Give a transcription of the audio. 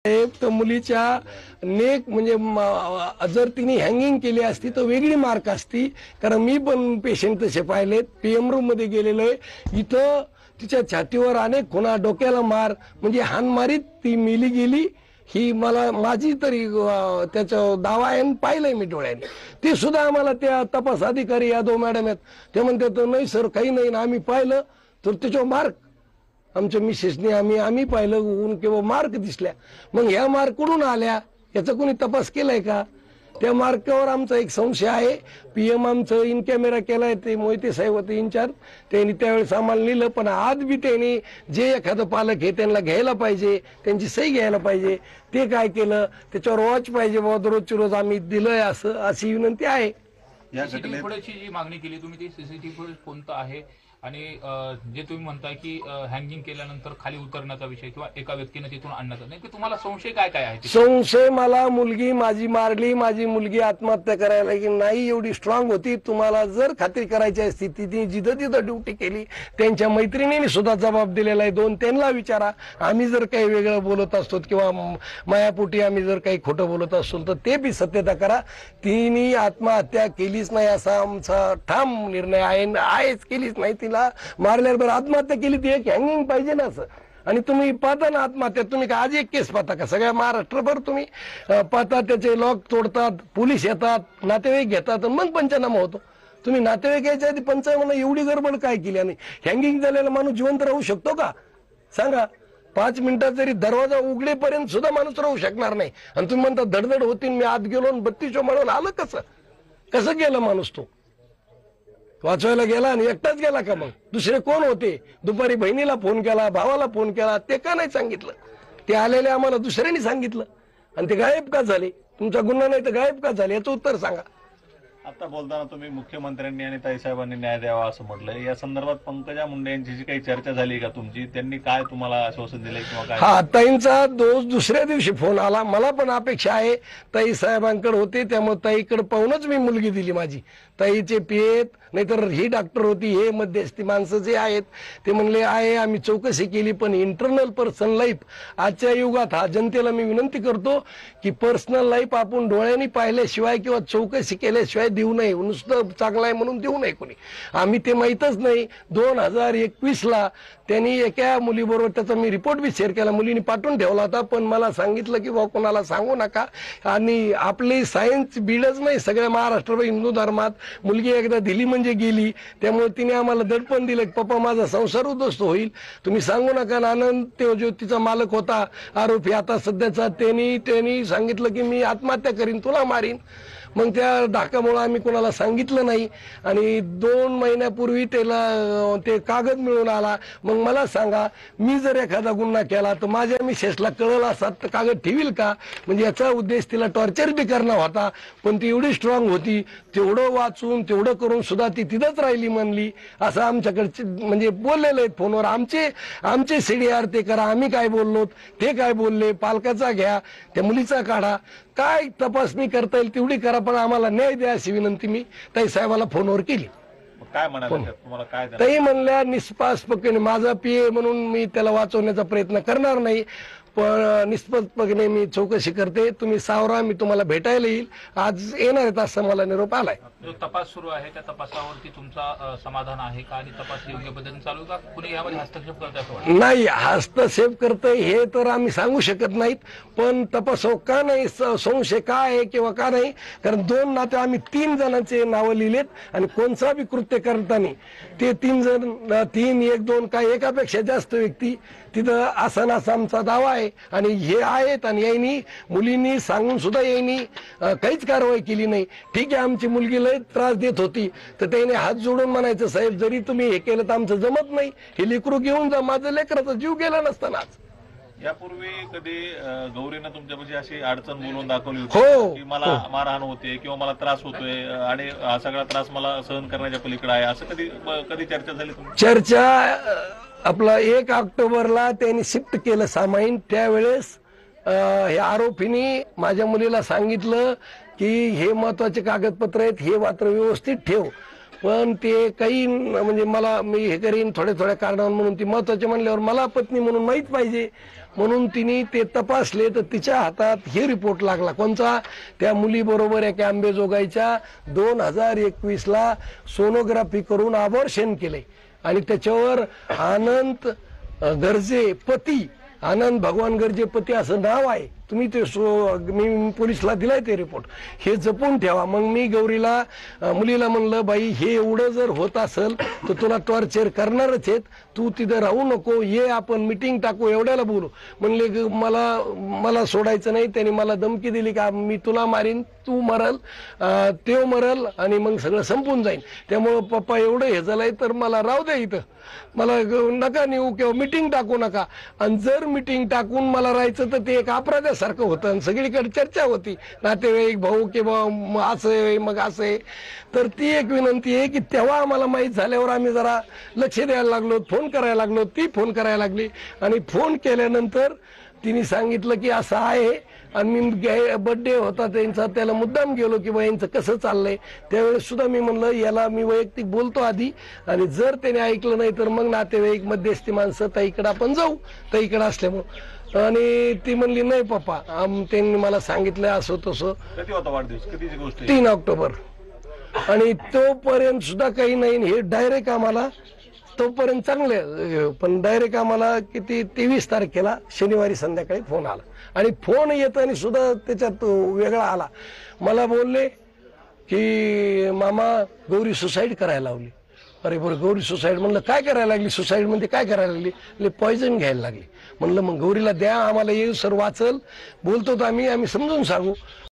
तर मुलीच्या नेक म्हणजे जर तिने हँगिंग केली असती तर वेगळी मार्क असती. कारण मी पण पेशंट तसे पाहिलेत. पीएम रूम मध्ये गेलेलो आहे. इथं तिच्या छातीवर अनेक खुणा, डोक्याला मार, म्हणजे हानमारीत ती मेली गेली. ही मला माझी तरी त्याचा दावा आहे, पाहिलंय मी डोळ्याने. ते सुद्धा आम्हाला त्या तपास अधिकारी यादव मॅडम आहेत, ते म्हणतात नाही सर काही नाही ना, आम्ही पाहिलं तर त्याच्यावर मार्क आमच्या मिसेसने आम्ही पाहिलं किंवा मार्क दिसल्या. मग ह्या मार्क कुठून आल्या याचा कोणी तपास केलाय का? त्या मार्कावर आमचा एक संशय आहे. पीएम आमचं इन कॅमेरा केलाय, ते मोहिते साहेब होते इन्चार्ज, त्यांनी त्यावेळेस आम्हाला लिहिलं. पण आज बी त्यांनी जे एखादं पालक हे त्यांना घ्यायला पाहिजे, त्यांची सही घ्यायला पाहिजे. ते काय केलं, त्याच्यावर वॉच पाहिजे बाबा, रोजची रोज आम्ही दिलंय असं, अशी विनंती आहे. या सीसीटीव्ही फुटेजची जी मागणी केली तुम्ही, ती सीसीटीव्ही फुटेज कोणतं आहे आणि जे तुम्ही म्हणताय की हँगिंग केल्यानंतर खाली उतरण्याचा विषय किंवा एका व्यक्तीने तिथून आणण्याचा, नाही की तुम्हाला संशय काय काय आहे? संशय मला मुलगी माझी मारली, माझी मुलगी आत्महत्या करायला की नाही एवढी स्ट्रॉंग होती. तुम्हाला जर खात्री करायची असती तिने जिथं तिथं ड्युटी केली. त्यांच्या मैत्रिणीने सुद्धा जबाब दिलेला आहे. दोन त्यांना विचारा. आम्ही जर काही वेगळं बोलत असतो किंवा मायापोटी आम्ही जर काही खोटं बोलत असतो तर ते बी सत्यता करा. तिने आत्महत्या केलीच नाही असा आमचा ठाम निर्णय आहेच. केलीच नाही. तिला मारल्यावर आत्महत्या केली ती एक हँगिंग पाहिजे ना असं. आणि तुम्ही पाहता ना आत्महत्या, तुम्ही का आज एक केस पाहता का? सगळ्या महाराष्ट्रभर तुम्ही पाहता. त्याचे लॉक तोडतात, पोलीस येतात, नातेवाईक घेतात, मग पंचनामा होतो. तुम्ही नातेवाईक यायच्या आधी पंचनामा एवढी गडबड काय केली? आणि हँगिंग झालेला माणूस जिवंत राहू शकतो का सांगा? 5 मिनिटात जरी दरवाजा उघडेपर्यंत सुद्धा माणूस राहू शकणार नाही. आणि तुम्ही म्हणता धडधड होती, मी आत गेलो 32 म्हणून आलं कसं गेलं माणूस? तो वाचवायला गेला आणि एकटाच गेला का? मग दुसरे कोण होते? दुपारी बहिणीला फोन केला, भावाला फोन केला, ते का नाही सांगितलं? ते आलेले आम्हाला दुसऱ्यांनी सांगितलं आणि ते गायब का झाले? तुमचा गुन्हा नाही तर गायब का झाले याचं उत्तर सांगा. आता बोलताना तुम्ही मुख्यमंत्र्यांनी आणि ताईसाहेबांनी न्याय द्यावा असं म्हटलंय. या संदर्भात पंकजा मुंडे यांची जी काही चर्चा झाली का तुमची, त्यांनी काय तुम्हाला आश्वासन दिलंय किंवा काय? हा, ताईंचा दुसऱ्या दिवशी फोन आला. मला पण अपेक्षा आहे, ताई साहेबांकडे होते त्यामुळे ताईकडे पाहूनच मी मुलगी दिली माझी. ताईचे पियेत, नाहीतर ही डॉक्टर होती, हे मध्यस्थी माणसं जे आहेत ते म्हणले आहे आम्ही चौकशी केली, पण इंटरनल पर्सनल लाईफ आजच्या युगात हा जनतेला मी विनंती करतो की पर्सनल लाईफ आपण डोळ्यांनी पाहिल्याशिवाय किंवा चौकशी केल्याशिवाय देऊ नये. नुसतं चांगलं आहे म्हणून देऊ नये कोणी. आम्ही ते माहीतच नाही. 2021ला त्यांनी एका मुलीबरोबर, त्याचा मी रिपोर्ट बी शेअर केला, मुलीने पाठवून ठेवला होता. पण मला सांगितलं की बाबा कोणाला सांगू नका. आणि आपली सायन्स बीडच नाही, सगळ्या महाराष्ट्र हिंदू धर्मात मुलगी एकदा दिली म्हणजे गेली. त्यामुळे तिने आम्हाला दडपण दिलं की पप्पा माझा संसार उद्ध्वस्त होईल, तुम्ही सांगू नका. आनंद तो जो तिचा मालक होता आरोपी आता सध्याचा, त्यांनी सांगितलं की मी आत्महत्या करीन, तुला मारीन. मग त्या धाकामुळे आम्ही कोणाला सांगितलं नाही. आणि 2 महिन्यापूर्वी त्याला ते कागद मिळून आला. मग मला सांगा, मी जर एखादा गुन्हा केला तर माझ्या मिसेसला कळलं असतात तर कागद ठेवील का? म्हणजे याचा उद्देश तिला टॉर्चर बी करणं होता. पण ती एवढी स्ट्रॉंग होती, तेवढं वाचून तेवढं करून सुद्धा ती तिथंच राहिली म्हणली. असं आमच्याकडचे म्हणजे बोललेले आहेत फोनवर. आमचे CDR ते करा, आम्ही काय बोललो ते काय बोलले, पालकाचा घ्या, त्या मुलीचा काढा, काय तपासणी करता येईल तेवढी करा, पण आम्हाला न्याय द्या अशी विनंती मी ताई साहेबाला फोनवर केली. काय म्हणाले तुम्हाला? काय ताई म्हणल्या निष्पक्षपणे, माझा PA म्हणून मी त्याला वाचवण्याचा प्रयत्न करणार नाही, पण निष्पक्षपणे मी चौकशी करते. तुम्ही सावरा, मी तुम्हाला भेटायला येईल. आज येणार आहेत असं मला निरोप आलाय. जो तपास सुरू आहे त्या तपासावरती तुमचा समाधान आहे का? आणि तपास योग्य पद्धतीने चालू का? कुणी यामध्ये हस्तक्षेप करत असं वाटतं? नाही, हस्तक्षेप करतंय हे तर आम्ही सांगू शकत नाहीत. पण तपास का नाही, संशय का आहे किंवा का नाही, कारण 2 नाते आम्ही 3 जणांचे नावं लिहिलेत. आणि कोणता बी कृत्य करताना ते 3 जण, 3, 1, 2 काय एकापेक्षा जास्त व्यक्ती तिथं असा आमचा दावा आहे. आणि हे आहेत. आणि यांनी मुलींनी सांगून सुद्धा यांनी काहीच कारवाई केली नाही. ठीक आहे, आमची मुलगी लय त्रास देत होती तर त्याने हात जोडून म्हणायचं, साहेब जरी तुम्ही हे केलं तर आमचं जमत नाही, हे लेकरू घेऊन जा, माझं लेकराचा जीव गेला नसतानाच. यापूर्वी कधी गौरीनं तुमच्यापाशी अशी अडचण बोलून दाखवली हो, होती की मला मारहाण होते किंवा मला त्रास होतोय आणि हा सगळा त्रास मला सहन करण्याच्या पलीकडे आहे, असं कधी चर्चा झाली तुमची? चर्चा आपला 1 ऑक्टोबरला त्यांनी शिफ्ट केलं सामाईन. त्यावेळेस हे आरोपींनी माझ्या मुलीला सांगितलं की हे महत्वाचे कागदपत्र आहेत, हे मात्र व्यवस्थित ठेव. पण ते काही म्हणजे मला मी हे करीन थोड्या कारणावर म्हणून ती महत्वाचे म्हणल्यावर मला पत्नी म्हणून माहीत पाहिजे म्हणून तिने ते तपासले तर तिच्या हातात हे रिपोर्ट लागला कोणचा त्या मुलीबरोबर एका आंबेजोगाईच्या 2021ला सोनोग्राफी करून अबॉर्शन केले आणि त्याच्यावर आनंद गर्जे पती आनंद भगवान गर्जे पती असं नाव आहे तुम्ही ते मी पोलिसला दिलाय ते रिपोर्ट हे जपून ठेवा मग मी गौरीला मुलीला म्हणलं बाई हे एवढं जर होत असेल तर तुला टॉर्चर करणारच आहेत तू तिथं राहू नको ये आपण मिटिंग टाकू एवढ्याला बोलू म्हणले मला सोडायचं नाही त्यांनी मला धमकी दिली का मी तुला मारीन तू मरल तेव मरल आणि मग सगळं संपून जाईल त्यामुळं पप्पा एवढं हे झालंय तर मला राहू द्या इथं मला नका नेऊ किंवा मिटिंग टाकू नका आणि जर मिटिंग टाकून मला राहायचं तर ते एक अपराध्यासारखं होतं आणि सगळीकडे चर्चा होती नातेवाईक भाऊ किंवा असं आहे मग असं आहे तर ती एक विनंती आहे की तेव्हा आम्हाला माहीत झाल्यावर आम्ही जरा लक्ष द्यायला लागलो फोन करायला लागलो ती फोन करायला लागली आणि फोन केल्यानंतर तिने सांगितलं की असं आहे आणि मी बर्थडे होता त्यांचा त्याला मुद्दाम गेलो की बा यांचं कसं चाललंय त्यावेळेस सुद्धा मी म्हणलं याला मी वैयक्तिक बोलतो आधी आणि जर त्याने ऐकलं नाही तर मग नातेवाईक मध्यस्थी माणसं ताईकडे आपण जाऊ ताईकडे असल्यामुळं आणि ती म्हणली नाही पप्पा त्यांनी मला सांगितलं असं तसं कधी होता वाढदिवस कधीची गोष्ट 3 ऑक्टोबर आणि तोपर्यंत सुद्धा काही नाही हे डायरेक्ट आम्हाला तोपर्यंत चांगले पण डायरेक्ट आम्हाला किती 23 तारखेला शनिवारी संध्याकाळी फोन आला आणि फोन येताना सुद्धा त्याच्यात वेगळा आला मला बोलले की मामा गौरी सुसाईड करायला लावली अरे बरं गौरी सुसाईड म्हणलं काय करायला लागली सुसाईड मध्ये काय करायला लागली पॉयझन घ्यायला लागली म्हणलं मग गौरीला द्या आम्हाला येऊ सर वाचल बोलतो तर आम्ही समजून सांगू